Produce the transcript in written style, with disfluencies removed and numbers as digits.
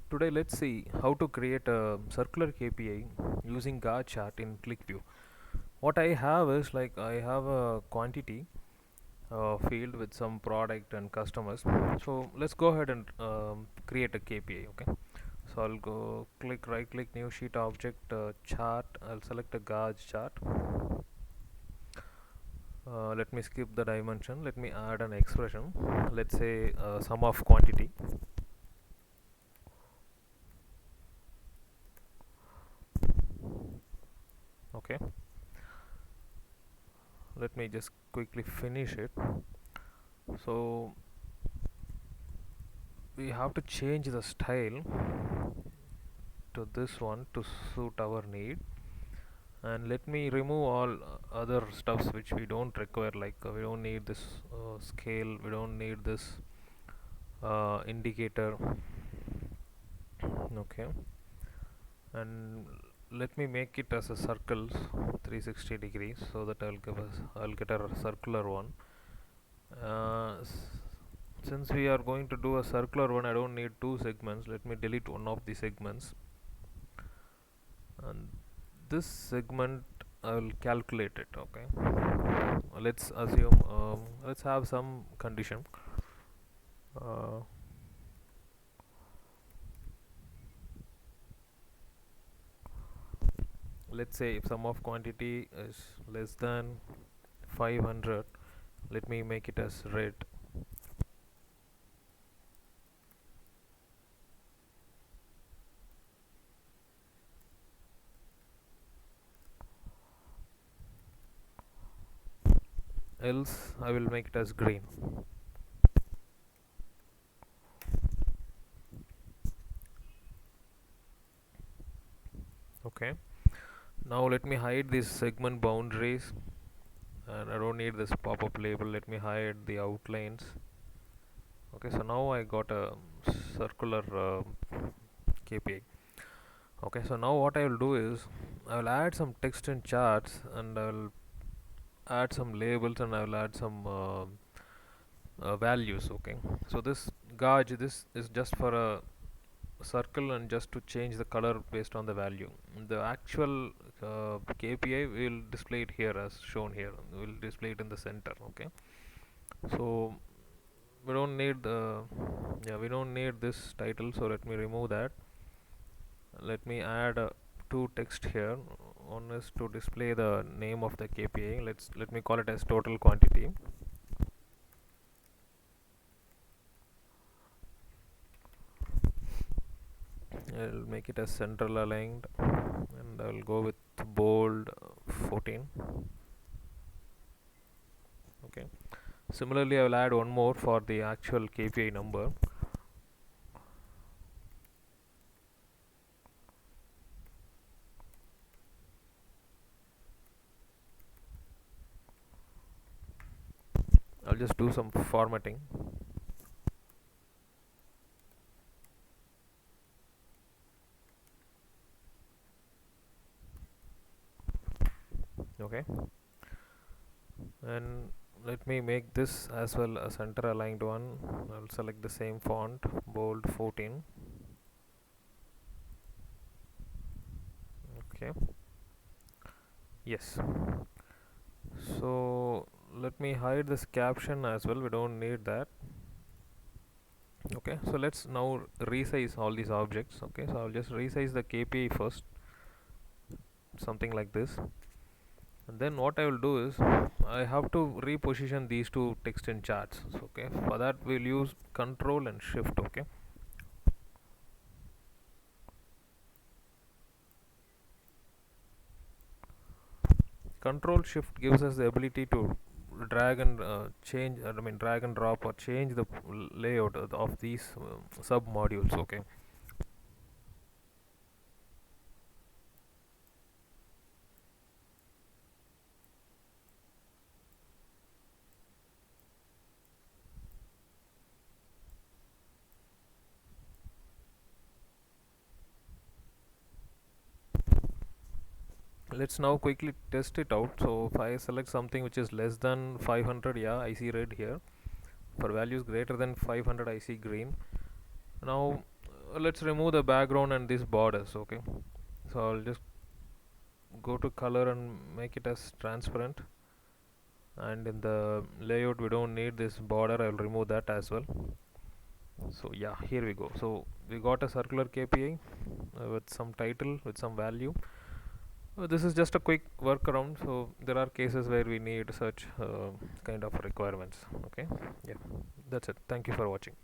Today let's see how to create a circular KPI using GAR chart in Qlikview. What I have is like I have a quantity field with some product and customers. So let's go ahead and create a KPI. Okay. So I'll go right click new sheet object chart. I'll select a GAR chart. Let me skip the dimension. Let me add an expression. Let's say sum of quantity. Okay. Let me just quickly finish it. So we have to change the style to this one to suit our need, and let me remove all other stuffs which we don't require, like we don't need this scale, we don't need this indicator. Okay, and let me make it as a circle 360 degrees so that I'll get a circular one. uh, since we are going to do a circular one, I don't need two segments. Let me delete one of the segments, and this segment I will calculate it. Okay, let's assume let's have some condition. uh, let's say if sum of quantity is less than 500, let me make it as red. Else I will make it as green. Okay, now let me hide these segment boundaries, and I don't need this pop-up label. Let me hide the outlines. Okay, so now I got a circular KPI. Okay, so now what I will do is I will add some text and charts, and I will add some labels, and I will add some values. Okay, so this gauge, this is just for a circle and just to change the color based on the value. The actual KPI will display it here as shown here. We'll display it in the center. Okay, so we don't need the we don't need this title, so let me remove that. Let me add two text here. One is to display the name of the KPI. Let me call it as total quantity. I'll make it as central aligned, and I'll go with bold 14. Okay, similarly I will add one more for the actual KPI number. I'll just do some formatting. Okay, and let me make this as well a center aligned one. I'll select the same font, bold 14. Okay, yes, so let me hide this caption as well, we don't need that. Okay, so let's now resize all these objects. Okay, so I'll just resize the KPI first, something like this, and then what I will do is I have to reposition these two text in charts. So, okay, for that we'll use control and shift. Okay, control shift gives us the ability to drag and change, drag and drop or change the layout of these sub modules. Okay, let's now quickly test it out. So if I select something which is less than 500, yeah, I see red here. For values greater than 500, I see green. Now let's remove the background and these borders. Okay, so I'll just go to color and make it as transparent, and in the layout we don't need this border. I'll remove that as well. So yeah, here we go. So we got a circular KPI with some title, with some value. This is just a quick workaround, so there are cases where we need such kind of requirements. Okay, yeah, that's it. Thank you for watching.